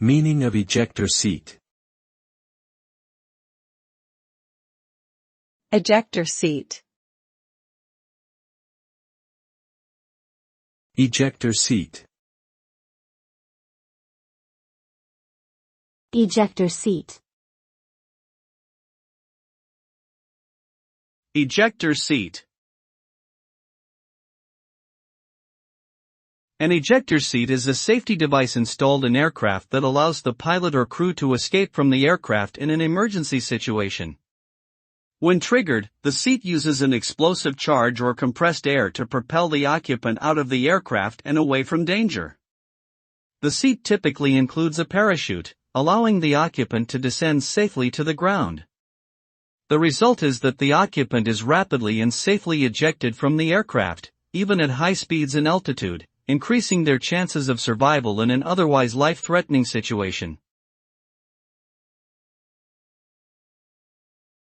Meaning of ejector seat. Ejector seat. Ejector seat. Ejector seat. Ejector seat. An ejector seat is a safety device installed in aircraft that allows the pilot or crew to escape from the aircraft in an emergency situation. When triggered, the seat uses an explosive charge or compressed air to propel the occupant out of the aircraft and away from danger. The seat typically includes a parachute, allowing the occupant to descend safely to the ground. The result is that the occupant is rapidly and safely ejected from the aircraft, even at high speeds and altitude, increasing their chances of survival in an otherwise life-threatening situation.